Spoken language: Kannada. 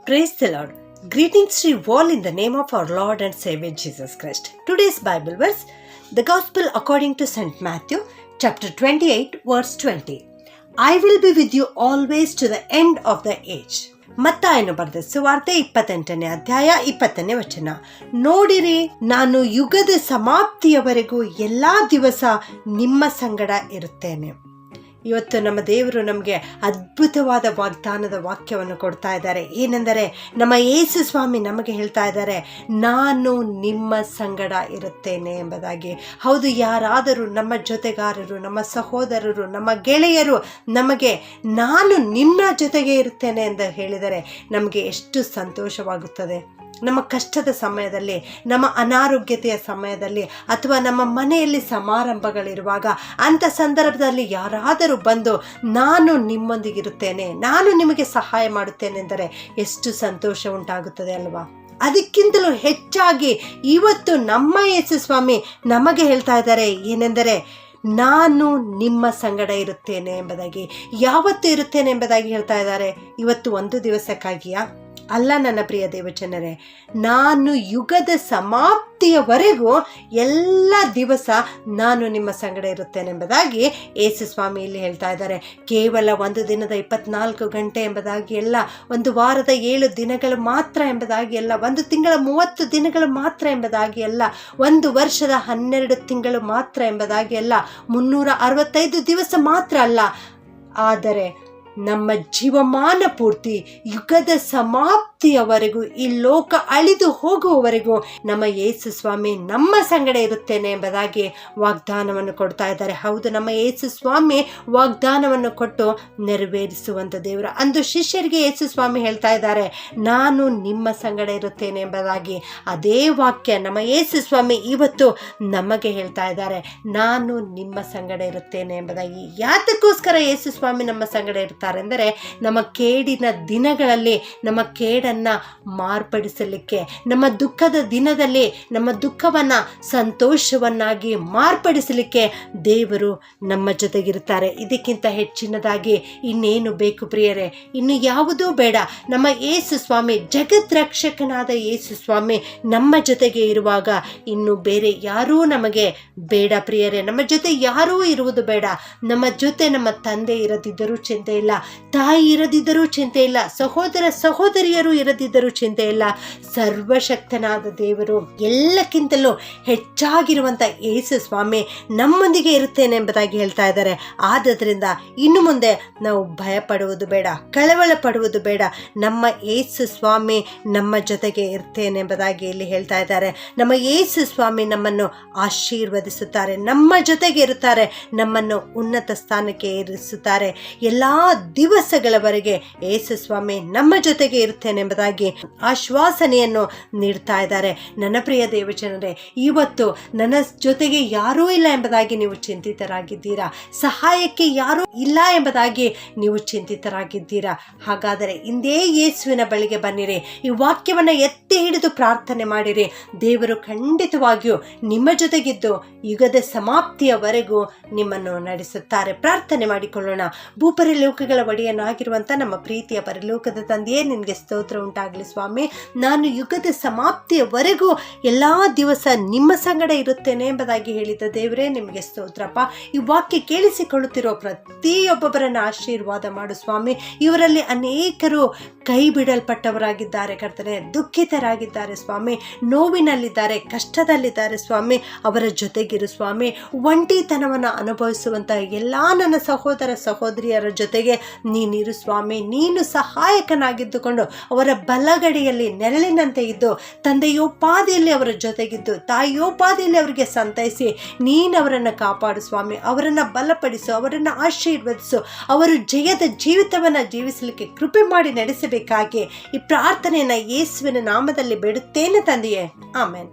Praise the Lord. Greetings to you all in the name of our Lord and Savior Jesus Christ. Today's Bible verse, the Gospel according to St. Matthew, chapter 28, verse 20. I will be with you always to the end of the age. ಮತ್ತಾಯನು ಬರೆದ ಸುವಾರ್ತೆ 28ನೇ ಅಧ್ಯಾಯ 20ನೇ ವಚನ. ನೋಡಿರಿ, ನಾನು ಯುಗದ ಸಮಾಪ್ತಿಯವರೆಗೂ ಎಲ್ಲಾ ದಿವಸ ನಿಮ್ಮ ಸಂಗಡ ಇರುತ್ತೇನೆ. ಇವತ್ತು ನಮ್ಮ ದೇವರು ನಮಗೆ ಅದ್ಭುತವಾದ ವಾಗ್ದಾನದ ವಾಕ್ಯವನ್ನು ಕೊಡ್ತಾ ಇದ್ದಾರೆ. ಏನೆಂದರೆ, ನಮ್ಮ ಯೇಸು ಸ್ವಾಮಿ ನಮಗೆ ಹೇಳ್ತಾ ಇದ್ದಾರೆ, ನಾನು ನಿಮ್ಮ ಸಂಗಡ ಇರುತ್ತೇನೆ ಎಂಬುದಾಗಿ. ಹೌದು, ಯಾರಾದರೂ ನಮ್ಮ ಜೊತೆಗಾರರು, ನಮ್ಮ ಸಹೋದರರು, ನಮ್ಮ ಗೆಳೆಯರು ನಮಗೆ ನಾನು ನಿಮ್ಮ ಜೊತೆಗೆ ಇರುತ್ತೇನೆ ಎಂದು ಹೇಳಿದರೆ ನಮಗೆ ಎಷ್ಟು ಸಂತೋಷವಾಗುತ್ತದೆ. ನಮ್ಮ ಕಷ್ಟದ ಸಮಯದಲ್ಲಿ, ನಮ್ಮ ಅನಾರೋಗ್ಯತೆಯ ಸಮಯದಲ್ಲಿ, ಅಥವಾ ನಮ್ಮ ಮನೆಯಲ್ಲಿ ಸಮಾರಂಭಗಳಿರುವಾಗ, ಅಂಥ ಸಂದರ್ಭದಲ್ಲಿ ಯಾರಾದರೂ ಬಂದು ನಾನು ನಿಮ್ಮೊಂದಿಗಿರುತ್ತೇನೆ, ನಾನು ನಿಮಗೆ ಸಹಾಯ ಮಾಡುತ್ತೇನೆ ಎಂದರೆ ಎಷ್ಟು ಸಂತೋಷ ಉಂಟಾಗುತ್ತದೆ ಅಲ್ವಾ? ಅದಕ್ಕಿಂತಲೂ ಹೆಚ್ಚಾಗಿ ಇವತ್ತು ನಮ್ಮ ಯೇಸು ಸ್ವಾಮಿ ನಮಗೆ ಹೇಳ್ತಾ ಇದ್ದಾರೆ, ಏನೆಂದರೆ ನಾನು ನಿಮ್ಮ ಸಂಗಡ ಇರುತ್ತೇನೆ ಎಂಬುದಾಗಿ. ಯಾವತ್ತು ಇರುತ್ತೇನೆ ಎಂಬುದಾಗಿ ಹೇಳ್ತಾ ಇದ್ದಾರೆ. ಇವತ್ತು ಒಂದು ದಿವಸಕ್ಕಾಗಿಯಾ? ಅಲ್ಲ ನನ್ನ ಪ್ರಿಯ ದೇವಜನರೇ, ನಾನು ಯುಗದ ಸಮಾಪ್ತಿಯವರೆಗೂ ಎಲ್ಲ ದಿವಸ ನಾನು ನಿಮ್ಮ ಸಂಗಡ ಇರುತ್ತೇನೆ ಎಂಬುದಾಗಿ ಯೇಸು ಸ್ವಾಮಿ ಇಲ್ಲಿ ಹೇಳ್ತಾ ಇದ್ದಾರೆ. ಕೇವಲ ಒಂದು ದಿನದ 24 ಗಂಟೆ ಎಂಬುದಾಗಿ ಅಲ್ಲ, ಒಂದು ವಾರದ 7 ದಿನಗಳು ಮಾತ್ರ ಎಂಬುದಾಗಿ ಅಲ್ಲ, ಒಂದು ತಿಂಗಳ 30 ದಿನಗಳು ಮಾತ್ರ ಎಂಬುದಾಗಿ ಅಲ್ಲ, ಒಂದು ವರ್ಷದ 12 ತಿಂಗಳು ಮಾತ್ರ ಎಂಬುದಾಗಿ ಅಲ್ಲ, 365 ದಿವಸ ಮಾತ್ರ ಅಲ್ಲ, ಆದರೆ ನಮ್ಮ ಜೀವಮಾನ ಪೂರ್ತಿ ಯುಗದ ಸಮಾಪ್ತಿಯವರೆಗೂ, ಈ ಲೋಕ ಅಳಿದು ಹೋಗುವವರೆಗೂ ನಮ್ಮ ಯೇಸು ಸ್ವಾಮಿ ನಮ್ಮ ಸಂಗಡ ಇರುತ್ತೇನೆ ಎಂಬುದಾಗಿ ವಾಗ್ದಾನವನ್ನು ಕೊಡ್ತಾ ಇದ್ದಾರೆ. ಹೌದು, ನಮ್ಮ ಯೇಸು ಸ್ವಾಮಿ ವಾಗ್ದಾನವನ್ನು ಕೊಟ್ಟು ನೆರವೇರಿಸುವಂಥ ದೇವರು. ಅಂದು ಶಿಷ್ಯರಿಗೆ ಯೇಸು ಸ್ವಾಮಿ ಹೇಳ್ತಾ ಇದ್ದಾರೆ, ನಾನು ನಿಮ್ಮ ಸಂಗಡ ಇರುತ್ತೇನೆ ಎಂಬುದಾಗಿ. ಅದೇ ವಾಕ್ಯ ನಮ್ಮ ಯೇಸು ಸ್ವಾಮಿ ಇವತ್ತು ನಮಗೆ ಹೇಳ್ತಾ ಇದ್ದಾರೆ, ನಾನು ನಿಮ್ಮ ಸಂಗಡ ಇರುತ್ತೇನೆ ಎಂಬುದಾಗಿ. ಯಾತಕ್ಕೋಸ್ಕರ ಯೇಸು ಸ್ವಾಮಿ ನಮ್ಮ ಸಂಗಡ ಇರ್ತಾರೆ ಎಂದರೆ, ನಮ್ಮ ಕೇಡಿನ ದಿನಗಳಲ್ಲಿ ನಮ್ಮ ಕೇಡನ್ನು ಮಾರ್ಪಡಿಸಲಿಕ್ಕೆ, ನಮ್ಮ ದುಃಖದ ದಿನದಲ್ಲಿ ನಮ್ಮ ದುಃಖವನ್ನು ಸಂತೋಷವನ್ನಾಗಿ ಮಾರ್ಪಡಿಸಲಿಕ್ಕೆ ದೇವರು ನಮ್ಮ ಜೊತೆಗಿರ್ತಾರೆ. ಇದಕ್ಕಿಂತ ಹೆಚ್ಚಿನದಾಗಿ ಇನ್ನೇನು ಬೇಕು ಪ್ರಿಯರೇ? ಇನ್ನು ಯಾವುದೂ ಬೇಡ. ನಮ್ಮ ಯೇಸು ಸ್ವಾಮಿ, ಜಗತ್ ರಕ್ಷಕನಾದ ಯೇಸು ಸ್ವಾಮಿ ನಮ್ಮ ಜೊತೆಗೆ ಇರುವಾಗ ಇನ್ನು ಬೇರೆ ಯಾರೂ ನಮಗೆ ಬೇಡ ಪ್ರಿಯರೇ. ನಮ್ಮ ಜೊತೆ ಯಾರೂ ಇರುವುದು ಬೇಡ. ನಮ್ಮ ಜೊತೆ ನಮ್ಮ ತಂದೆ ಇರದಿದ್ದರೂ ಚಿಂತೆ ಇಲ್ಲ, ತಾಯಿ ಇರದಿದ್ದರೂ ಚಿಂತೆ ಇಲ್ಲ, ಸಹೋದರ ಸಹೋದರಿಯರು ಇರದಿದ್ದರೂ ಚಿಂತೆ ಇಲ್ಲ. ಸರ್ವಶಕ್ತನಾದ ದೇವರು, ಎಲ್ಲಕ್ಕಿಂತಲೂ ಹೆಚ್ಚಾಗಿರುವಂಥ ಯೇಸು ಸ್ವಾಮಿ ನಮ್ಮೊಂದಿಗೆ ಇರುತ್ತೇನೆ ಎಂಬುದಾಗಿ ಹೇಳ್ತಾ ಇದ್ದಾರೆ. ಆದ್ದರಿಂದ ಇನ್ನು ಮುಂದೆ ನಾವು ಭಯ ಪಡುವುದು ಬೇಡ, ಕಳವಳ ಪಡುವುದು ಬೇಡ. ನಮ್ಮ ಯೇಸು ಸ್ವಾಮಿ ನಮ್ಮ ಜೊತೆಗೆ ಇರ್ತೇನೆ ಎಂಬುದಾಗಿ ಇಲ್ಲಿ ಹೇಳ್ತಾ ಇದ್ದಾರೆ. ನಮ್ಮ ಯೇಸು ಸ್ವಾಮಿ ನಮ್ಮನ್ನು ಆಶೀರ್ವದಿಸುತ್ತಾರೆ, ನಮ್ಮ ಜೊತೆಗೆ ಇರುತ್ತಾರೆ, ನಮ್ಮನ್ನು ಉನ್ನತ ಸ್ಥಾನಕ್ಕೆ ಏರಿಸುತ್ತಾರೆ. ಎಲ್ಲ ದಿವಸಗಳವರೆಗೆ ಯೇಸು ಸ್ವಾಮಿ ನಮ್ಮ ಜೊತೆಗೆ ಇರುತ್ತೇನೆ ಎಂಬುದಾಗಿ ಆಶ್ವಾಸನೆಯನ್ನು ನೀಡ್ತಾ ಇದ್ದಾರೆ. ನನ್ನ ಪ್ರಿಯ ದೇವಜನರೇ, ಇವತ್ತು ನನ್ನ ಜೊತೆಗೆ ಯಾರೂ ಇಲ್ಲ ಎಂಬುದಾಗಿ ನೀವು ಚಿಂತಿತರಾಗಿದ್ದೀರಾ, ಸಹಾಯಕ್ಕೆ ಯಾರೂ ಇಲ್ಲ ಎಂಬುದಾಗಿ ನೀವು ಚಿಂತಿತರಾಗಿದ್ದೀರಾ. ಹಾಗಾದರೆ ಇಂದೇ ಯೇಸುವಿನ ಬಳಿಗೆ ಬನ್ನಿರಿ, ಈ ವಾಕ್ಯವನ್ನು ಎತ್ತಿ ಹಿಡಿದು ಪ್ರಾರ್ಥನೆ ಮಾಡಿರಿ. ದೇವರು ಖಂಡಿತವಾಗಿಯೂ ನಿಮ್ಮ ಜೊತೆಗಿದ್ದು ಯುಗದ ಸಮಾಪ್ತಿಯವರೆಗೂ ನಿಮ್ಮನ್ನು ನಡೆಸುತ್ತಾರೆ. ಪ್ರಾರ್ಥನೆ ಮಾಡಿಕೊಳ್ಳೋಣ. ಭೂಪರಲೋಕಗಳ ಒಡೆಯನಾಗಿರುವಂಥ ನಮ್ಮ ಪ್ರೀತಿಯ ಪರಲೋಕದ ತಂದೆಯೇ, ನಿನಗೆ ಸ್ತೋತ್ರ ಉಂಟಾಗಲಿ ಸ್ವಾಮಿ. ನಾನು ಯುಗದ ಸಮಾಪ್ತಿಯವರೆಗೂ ಎಲ್ಲ ದಿವಸ ನಿಮ್ಮ ಸಂಗಡ ಇರುತ್ತೇನೆ ಎಂಬುದಾಗಿ ಹೇಳಿದ ದೇವರೇ, ನಿಮಗೆ ಸ್ತೋತ್ರಪ್ಪ. ಈ ವಾಕ್ಯ ಕೇಳಿಸಿಕೊಳ್ಳುತ್ತಿರೋ ಪ್ರತಿಯೊಬ್ಬೊಬ್ಬರನ್ನು ಆಶೀರ್ವಾದ ಮಾಡು ಸ್ವಾಮಿ. ಇವರಲ್ಲಿ ಅನೇಕರು ಕೈ ಬಿಡಲ್ಪಟ್ಟವರಾಗಿದ್ದಾರೆ ಕರ್ತನೆ, ದುಃಖಿತರಾಗಿದ್ದಾರೆ ಸ್ವಾಮಿ, ನೋವಿನಲ್ಲಿದ್ದಾರೆ, ಕಷ್ಟದಲ್ಲಿದ್ದಾರೆ ಸ್ವಾಮಿ. ಅವರ ಜೊತೆಗಿರು ಸ್ವಾಮಿ. ಒಂಟಿತನವನ್ನು ಅನುಭವಿಸುವಂಥ ಎಲ್ಲ ನನ್ನ ಸಹೋದರ ಸಹೋದರಿಯರ ಜೊತೆಗೆ ನೀನಿರು ಸ್ವಾಮಿ. ನೀನು ಸಹಾಯಕನಾಗಿದ್ದುಕೊಂಡು ಅವರ ಬಲಗಡೆಯಲ್ಲಿ ನೆರಳಿನಂತೆ ಇದ್ದು, ತಂದೆಯೋಪಾದಿಯಲ್ಲಿ ಅವರ ಜೊತೆಗಿದ್ದು, ತಾಯಿಯೋಪಾದಿಯಲ್ಲಿ ಅವರಿಗೆ ಸಂತೈಸಿ ನೀನು ಅವರನ್ನು ಕಾಪಾಡು ಸ್ವಾಮಿ. ಅವರನ್ನು ಬಲಪಡಿಸು, ಅವರನ್ನು ಆಶೀರ್ವದಿಸು. ಅವರು ಜಯದ ಜೀವಿತವನ್ನು ಜೀವಿಸಲಿಕ್ಕೆ ಕೃಪೆ ಮಾಡಿ ನಡೆಸಬೇಕಾಗಿ ಈ ಪ್ರಾರ್ಥನೆಯನ್ನು ಯೇಸುವಿನ ನಾಮದಲ್ಲಿ ಬೇಡುತ್ತೇನೆ ತಂದೆಯೇ, ಆಮೆನ್.